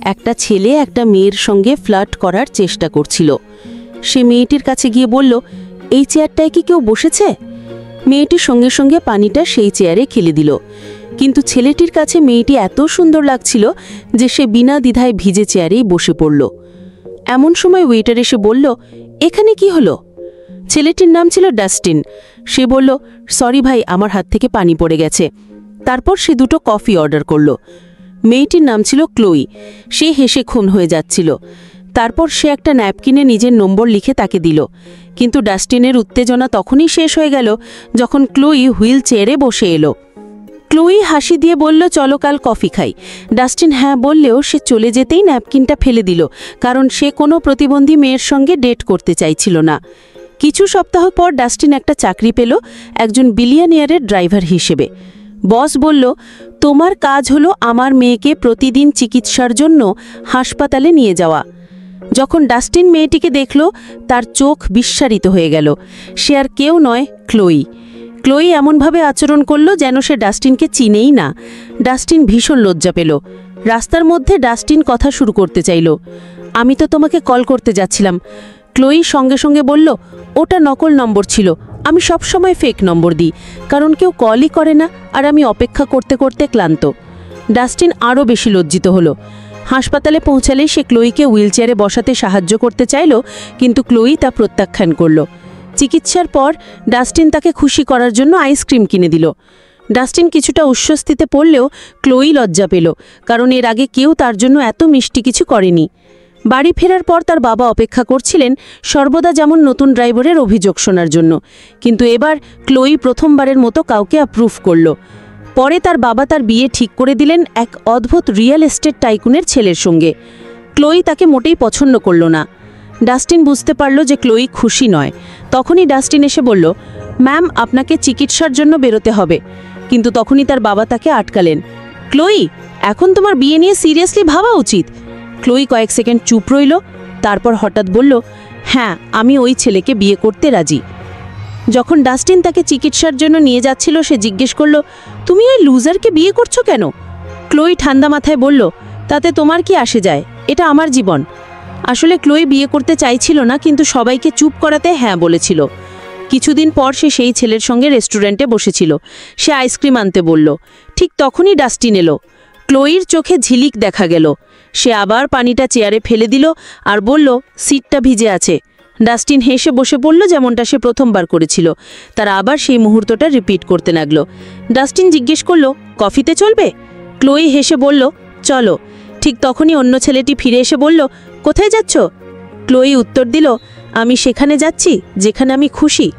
একটা ছেলে একটা মেয়ের সঙ্গে ফ্লার্ট করার চেষ্টা করছিল। সে মেয়েটির কাছে গিয়ে বলল, এই চেয়ারটায় কি কেউ বসেছে? মেয়েটি সঙ্গে সঙ্গে পানিটা সেই চেয়ারে খেলে দিল। কিন্তু ছেলেটির কাছে মেয়েটি এত সুন্দর লাগছিল যে সে বিনা দ্বিধায় ভিজে চেয়ারেই বসে পড়ল। এমন সময় ওয়েটার এসে বলল, এখানে কি হলো? ছেলেটির নাম ছিল ডাস্টিন। সে বলল, সরি ভাই, আমার হাত থেকে পানি পড়ে গেছে। তারপর সে 2টো কফি অর্ডার করল। মেয়েটির নাম ছিল ক্লোই। সে হেসে খুন হয়ে যাচ্ছিল। তারপর সে একটা ন্যাপকিনে নিজের নম্বর লিখে তাকে দিল। কিন্তু ডাস্টিনের উত্তেজনা তখনই শেষ হয়ে গেল যখন ক্লোই হুইল চেয়ারে বসে এলো। ক্লোই হাসি দিয়ে বলল, চলো কাল কফি খাই। ডাস্টিন হ্যাঁ বললেও সে চলে যেতেই ন্যাপকিনটা ফেলে দিল, কারণ সে কোনো প্রতিবন্ধী মেয়ের সঙ্গে ডেট করতে চাইছিল না। কিছু সপ্তাহ পর ডাস্টিন একটা চাকরি পেল, একজন বিলিয়নিয়ারের ড্রাইভার হিসেবে। বস বলল, তোমার কাজ হলো আমার মেয়েকে প্রতিদিন চিকিৎসার জন্য হাসপাতালে নিয়ে যাওয়া। যখন ডাস্টিন মেয়েটিকে দেখল, তার চোখ বিস্ফারিত হয়ে গেল। সে আর কেউ নয়, ক্লোই। ক্লোই এমনভাবে আচরণ করল যেন সে ডাস্টিনকে চিনেই না। ডাস্টিন ভীষণ লজ্জা পেল। রাস্তার মধ্যে ডাস্টিন কথা শুরু করতে চাইল। আমি তো তোমাকে কল করতে যাচ্ছিলাম। ক্লোই সঙ্গে সঙ্গে বলল, ওটা নকল নম্বর ছিল। আমি সবসময় ফেক নম্বর দিই, কারণ কেউ কলই করে না, আর আমি অপেক্ষা করতে করতে ক্লান্ত। ডাস্টিন আরও বেশি লজ্জিত হলো। হাসপাতালে পৌঁছালেই সে ক্লোইকে হুইলচেয়ারে বসাতে সাহায্য করতে চাইল, কিন্তু ক্লোই তা প্রত্যাখ্যান করল। চিকিৎসার পর ডাস্টিন তাকে খুশি করার জন্য আইসক্রিম কিনে দিল। ডাস্টিন কিছুটা উচ্ছ্বস্তিতে পড়লেও ক্লোই লজ্জা পেল, কারণ এর আগে কেউ তার জন্য এত মিষ্টি কিছু করেনি। বাড়ি ফেরার পর তার বাবা অপেক্ষা করছিলেন, সর্বদা যেমন নতুন ড্রাইভারের অভিযোগ শোনার জন্য। কিন্তু এবার ক্লোই প্রথমবারের মতো কাউকে অ্যাপ্রুভ করল। পরে তার বাবা তার বিয়ে ঠিক করে দিলেন এক অদ্ভুত রিয়েল এস্টেট টাইকুনের ছেলের সঙ্গে। ক্লোই তাকে মোটেই পছন্দ করল না। ডাস্টিন বুঝতে পারল যে ক্লোই খুশি নয়। তখনই ডাস্টিন এসে বলল, ম্যাম, আপনাকে চিকিৎসার জন্য বেরোতে হবে। কিন্তু তখনই তার বাবা তাকে আটকালেন। ক্লোই, এখন তোমার বিয়ে নিয়ে সিরিয়াসলি ভাবা উচিত। ক্লোই কয়েক সেকেন্ড চুপ রইল, তারপর হঠাৎ বলল, হ্যাঁ, আমি ওই ছেলেকে বিয়ে করতে রাজি। যখন ডাস্টিন তাকে চিকিৎসার জন্য নিয়ে যাচ্ছিল, সে জিজ্ঞেস করল, তুমি ওই লুজারকে বিয়ে করছো কেন? ক্লোই ঠান্ডা মাথায় বলল, তাতে তোমার কি আসে যায়? এটা আমার জীবন। আসলে ক্লোই বিয়ে করতে চাইছিল না, কিন্তু সবাইকে চুপ করাতে হ্যাঁ বলেছিল। কিছুদিন পর সে সেই ছেলের সঙ্গে রেস্টুরেন্টে বসেছিল। সে আইসক্রিম আনতে বলল। ঠিক তখনই ডাস্টিন এলো। ক্লোইর চোখে ঝিলিক দেখা গেল। সে আবার পানিটা চেয়ারে ফেলে দিল আর বলল, সিটটা ভিজে আছে। ডাস্টিন হেসে বসে পড়ল, যেমনটা সে প্রথমবার করেছিল। তারা আবার সেই মুহূর্তটা রিপিট করতে লাগল। ডাস্টিন জিজ্ঞেস করল, কফিতে চলবে? ক্লোই হেসে বলল, চলো। ঠিক তখনই অন্য ছেলেটি ফিরে এসে বলল, কোথায় যাচ্ছ? ক্লোই উত্তর দিল, আমি সেখানে যাচ্ছি যেখানে আমি খুশি।